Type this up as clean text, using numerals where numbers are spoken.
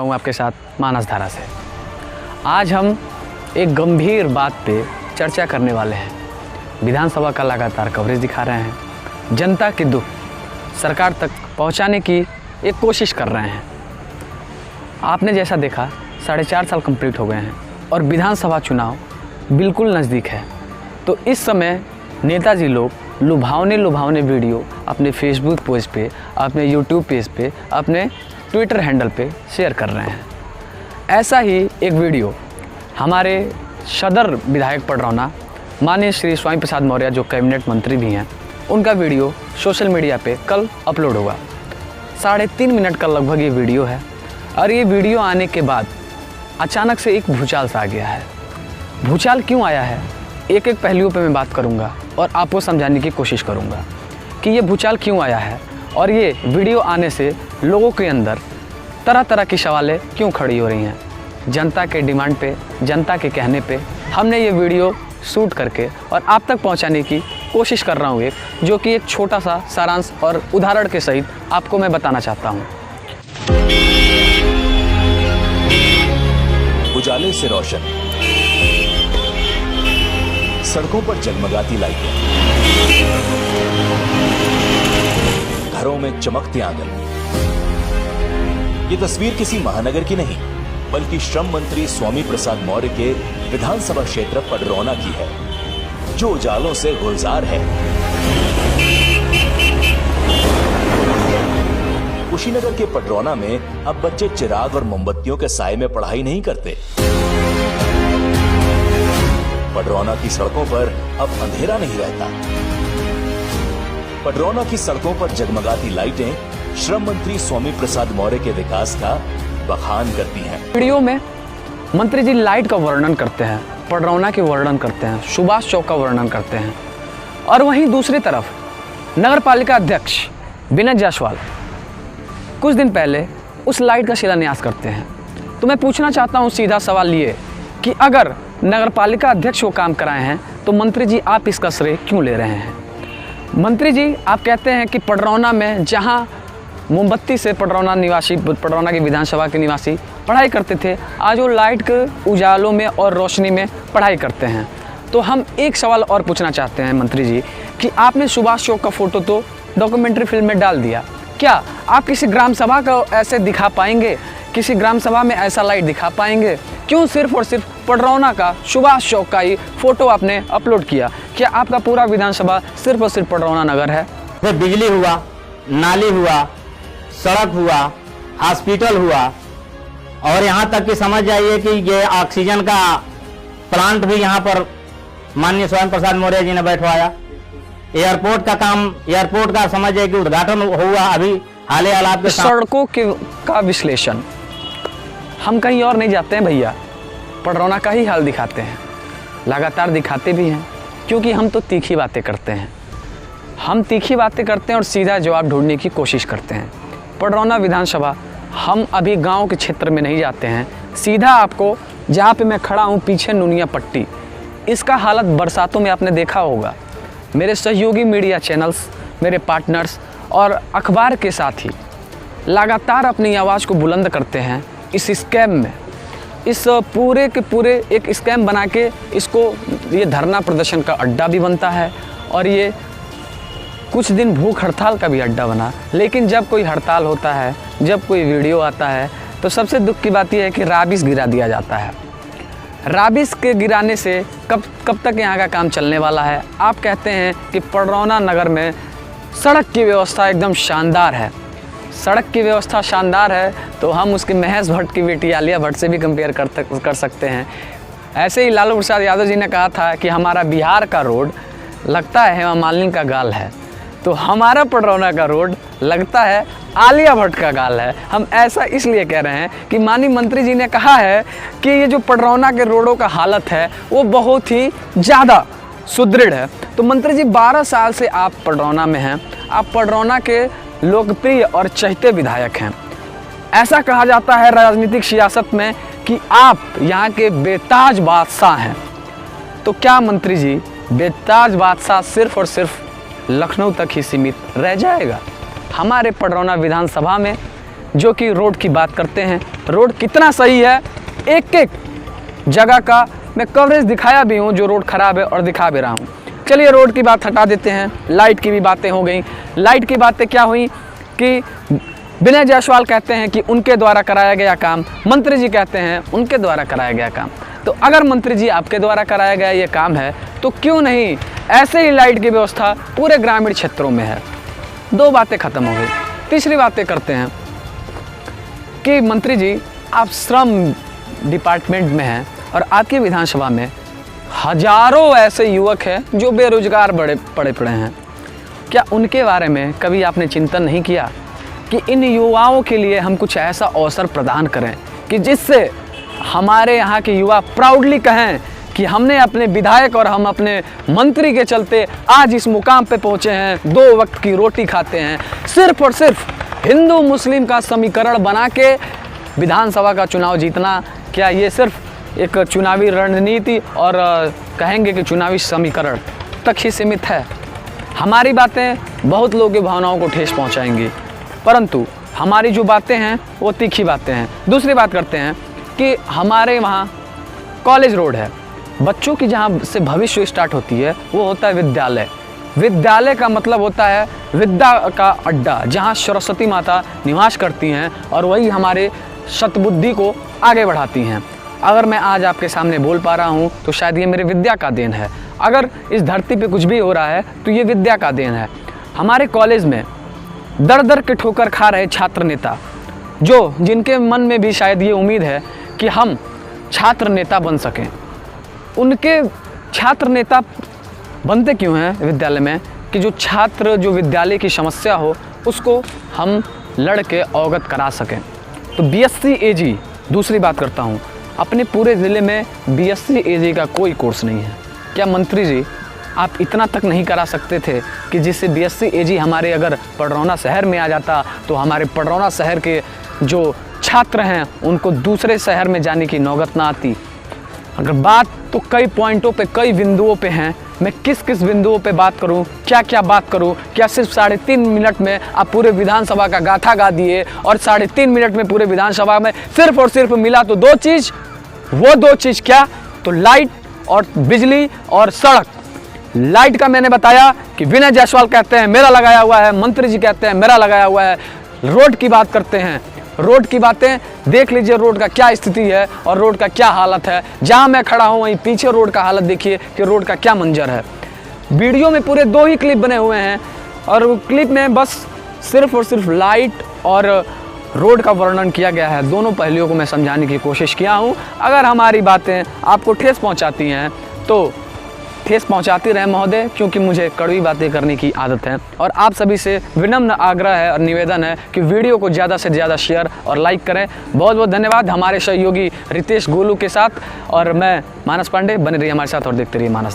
हूँ आपके साथ मानस धारा से। आज हम एक गंभीर बात पे चर्चा करने वाले हैं। विधानसभा का लगातार कवरेज दिखा रहे हैं, जनता के दुख सरकार तक पहुंचाने की एक कोशिश कर रहे हैं। आपने जैसा देखा 4.5 साल कंप्लीट हो गए हैं और विधानसभा चुनाव बिल्कुल नज़दीक है। तो इस समय नेताजी लोग लुभावने वीडियो अपने फेसबुक पेज पे, अपने यूट्यूब पेज पे, अपने ट्विटर हैंडल पे शेयर कर रहे हैं। ऐसा ही एक वीडियो हमारे सदर विधायक पडरौना माननीय श्री स्वामी प्रसाद मौर्य जो कैबिनेट मंत्री भी हैं, उनका वीडियो सोशल मीडिया पे कल अपलोड हुआ। 3.5 मिनट का लगभग ये वीडियो है और ये वीडियो आने के बाद अचानक से एक भूचाल सा आ गया है। भूचाल क्यों आया है, एक एक पहलुओं पे मैं बात करूँगा और आपको समझाने की कोशिश करूँगा कि ये भूचाल क्यों आया है और ये वीडियो आने से लोगों के अंदर तरह तरह की सवालें क्यों खड़ी हो रही हैं। जनता के डिमांड पे, जनता के कहने पे हमने ये वीडियो शूट करके और आप तक पहुंचाने की कोशिश कर रहा हूँ, एक जो कि एक छोटा सा सारांश और उदाहरण के सहित आपको मैं बताना चाहता हूँ। उजाले से रोशन, सड़कों पर जगमगाती लाइटें, घरों में चमकते आंगन। ये तस्वीर किसी महानगर की नहीं बल्कि श्रम मंत्री स्वामी प्रसाद मौर्य के विधानसभा क्षेत्र पडरौना की है, जो उजालों से गुलजार है। कुशीनगर के पडरौना में अब बच्चे चिराग और मोमबत्तियों के साए में पढ़ाई नहीं करते। पडरौना की सड़कों पर अब अंधेरा नहीं रहता। पडरौना की सड़कों पर जगमगाती लाइटें श्रम मंत्री स्वामी प्रसाद मौर्य के विकास का बखान करती हैं। वीडियो में मंत्री जी लाइट का वर्णन करते हैं, पडरौना के वर्णन करते हैं, सुभाष चौक का वर्णन करते हैं और वहीं दूसरी तरफ नगर पालिका अध्यक्ष विनय जायसवाल कुछ दिन पहले उस लाइट का शिलान्यास करते हैं। तो मैं पूछना चाहता हूं सीधा सवाल ये कि अगर नगर पालिका अध्यक्ष वो काम कराए हैं तो मंत्री जी आप इसका श्रेय क्यों ले रहे हैं? मंत्री जी आप कहते हैं कि पडरौना में जहां मोमबत्ती से पडरौना की विधानसभा के निवासी पढ़ाई करते थे, आज वो लाइट के उजालों में और रोशनी में पढ़ाई करते हैं। तो हम एक सवाल और पूछना चाहते हैं मंत्री जी कि आपने सुभाष चौक का फोटो तो डॉक्यूमेंट्री फिल्म में डाल दिया, क्या आप किसी ग्राम सभा को ऐसे दिखा पाएंगे, किसी ग्राम सभा में ऐसा लाइट दिखा पाएंगे? क्यों सिर्फ और सिर्फ पडरौना का सुभाष चौक का ही फोटो आपने अपलोड किया? क्या आपका पूरा विधानसभा सिर्फ और सिर्फ पडरौना नगर है? बिजली हुआ, नाली हुआ, सड़क हुआ, हॉस्पिटल हुआ और यहाँ तक कि समझ जाइए कि ये ऑक्सीजन का प्लांट भी यहाँ पर माननीय स्वामी प्रसाद मौर्य जी ने बैठवाया। एयरपोर्ट का काम, एयरपोर्ट का समझ जाइए कि उद्घाटन हुआ अभी हाल हालात के। सड़कों का विश्लेषण हम कहीं और नहीं जाते हैं भैया, पडरौना का ही हाल दिखाते हैं, लगातार दिखाते भी हैं क्योंकि हम तो तीखी बातें करते हैं। हम तीखी बातें करते हैं और सीधा जवाब ढूंढने की कोशिश करते हैं। पडरौना विधानसभा हम अभी गांव के क्षेत्र में नहीं जाते हैं, सीधा आपको जहां पे मैं खड़ा हूं पीछे नुनिया पट्टी, इसका हालत बरसातों में आपने देखा होगा। मेरे सहयोगी मीडिया चैनल्स, मेरे पार्टनर्स और अखबार के साथ ही लगातार अपनी आवाज़ को बुलंद करते हैं इस स्कैम में। इस पूरे के पूरे एक स्कैम बना के इसको ये धरना प्रदर्शन का अड्डा भी बनता है और ये कुछ दिन भूख हड़ताल का भी अड्डा बना। लेकिन जब कोई हड़ताल होता है, जब कोई वीडियो आता है तो सबसे दुख की बात यह है कि राबिस गिरा दिया जाता है। राबिस के गिराने से कब तक यहाँ का काम चलने वाला है? आप कहते हैं कि पडरौना नगर में सड़क की व्यवस्था एकदम शानदार है। सड़क की व्यवस्था शानदार है तो हम उसके महेश भट्ट की बेटी आलिया भट्ट से भी कंपेयर कर सकते हैं। ऐसे ही लालू प्रसाद यादव जी ने कहा था कि हमारा बिहार का रोड लगता है हेमा मालिनी का गाल है, तो हमारा पडरौना का रोड लगता है आलिया भट्ट का गाल है। हम ऐसा इसलिए कह रहे हैं कि माननीय मंत्री जी ने कहा है कि ये जो पडरौना के रोडों का हालत है वो बहुत ही ज़्यादा सुदृढ़ है। तो मंत्री जी 12 साल से आप पडरौना में हैं, आप पडरौना के लोकप्रिय और चहेते विधायक हैं। ऐसा कहा जाता है राजनीतिक सियासत में कि आप यहाँ के बेताज बादशाह हैं। तो क्या मंत्री जी बेताज बादशाह सिर्फ और सिर्फ लखनऊ तक ही सीमित रह जाएगा? हमारे पडरौना विधानसभा में जो कि रोड की बात करते हैं। रोड कितना सही है, एक एक जगह का मैं कवरेज दिखाया भी हूँ जो रोड ख़राब है और दिखा भी रहा हूँ। चलिए रोड की बात हटा देते हैं, लाइट की भी बातें हो गई। लाइट की बातें क्या हुई कि विनय जायसवाल कहते हैं कि उनके द्वारा कराया गया काम, मंत्री जी कहते हैं उनके द्वारा कराया गया काम। तो अगर मंत्री जी आपके द्वारा कराया गया ये काम है तो क्यों नहीं ऐसे ही लाइट की व्यवस्था पूरे ग्रामीण क्षेत्रों में है। दो बातें ख़त्म हो गई। तीसरी बातें करते हैं कि मंत्री जी आप श्रम डिपार्टमेंट में हैं और आपकी विधानसभा में हजारों ऐसे युवक हैं जो बेरोजगार पड़े हैं। क्या उनके बारे में कभी आपने चिंतन नहीं किया कि इन युवाओं के लिए हम कुछ ऐसा अवसर प्रदान करें कि जिससे हमारे यहाँ के युवा प्राउडली कहें कि हमने अपने विधायक और हम अपने मंत्री के चलते आज इस मुकाम पे पहुँचे हैं, 2 वक्त की रोटी खाते हैं। सिर्फ और सिर्फ हिंदू मुस्लिम का समीकरण बना के विधानसभा का चुनाव जीतना, क्या ये सिर्फ एक चुनावी रणनीति और कहेंगे कि चुनावी समीकरण तक ही सीमित है? हमारी बातें बहुत लोगों की भावनाओं को ठेस पहुंचाएंगी, परंतु हमारी जो बातें हैं वो तीखी बातें हैं। दूसरी बात करते हैं कि हमारे वहाँ कॉलेज रोड है, बच्चों की जहाँ से भविष्य स्टार्ट होती है वो होता है विद्यालय। विद्यालय का मतलब होता है विद्या का अड्डा, जहाँ सरस्वती माता निवास करती हैं और वही हमारे सतबुद्धि को आगे बढ़ाती हैं। अगर मैं आज आपके सामने बोल पा रहा हूँ तो शायद ये मेरे विद्या का देन है। अगर इस धरती पे कुछ भी हो रहा है तो ये विद्या का देन है। हमारे कॉलेज में दर दर के ठोकर खा रहे छात्र नेता, जो जिनके मन में भी शायद ये उम्मीद है कि हम छात्र नेता बन सकें, उनके छात्र नेता बनते क्यों हैं विद्यालय में कि जो छात्र जो विद्यालय की समस्या हो उसको हम लड़ के अवगत करा सकें। तो बीएससी एजी, दूसरी बात करता हूँ, अपने पूरे ज़िले में बीएससी एजी का कोई कोर्स नहीं है। क्या मंत्री जी आप इतना तक नहीं करा सकते थे कि जिससे बीएससी एजी हमारे अगर पडरौना शहर में आ जाता तो हमारे पडरौना शहर के जो छात्र हैं उनको दूसरे शहर में जाने की नौबत ना आती? अगर बात तो कई पॉइंटों पे, कई बिंदुओं पे हैं, मैं किस किस बिंदुओं पे बात करूं, क्या क्या बात करूं? क्या सिर्फ 3.5 मिनट में आप पूरे विधानसभा का गाथा गा दिए और 3.5 मिनट में पूरे विधानसभा में सिर्फ और सिर्फ मिला तो 2 चीज़, वो 2 चीज़ क्या? तो लाइट और बिजली और सड़क। लाइट का मैंने बताया कि विनय जायसवाल कहते हैं मेरा लगाया हुआ है, मंत्री जी कहते हैं मेरा लगाया हुआ है। रोड की बात करते हैं, रोड की बातें देख लीजिए, रोड का क्या स्थिति है और रोड का क्या हालत है। जहां मैं खड़ा हूं वहीं पीछे रोड का हालत देखिए कि रोड का क्या मंजर है। वीडियो में पूरे 2 ही क्लिप बने हुए हैं और क्लिप में बस सिर्फ और सिर्फ लाइट और रोड का वर्णन किया गया है। दोनों पहलुओं को मैं समझाने की कोशिश किया हूं। अगर हमारी बातें आपको ठेस पहुंचाती हैं तो ठेस पहुंचाती रहे महोदय, क्योंकि मुझे कड़वी बातें करने की आदत है। और आप सभी से विनम्र आग्रह है और निवेदन है कि वीडियो को ज़्यादा से ज़्यादा शेयर और लाइक करें। बहुत बहुत धन्यवाद हमारे सहयोगी रितेश गोलू के साथ, और मैं मानस पांडे। बने रहिए हमारे साथ और देखते रहिए मानस।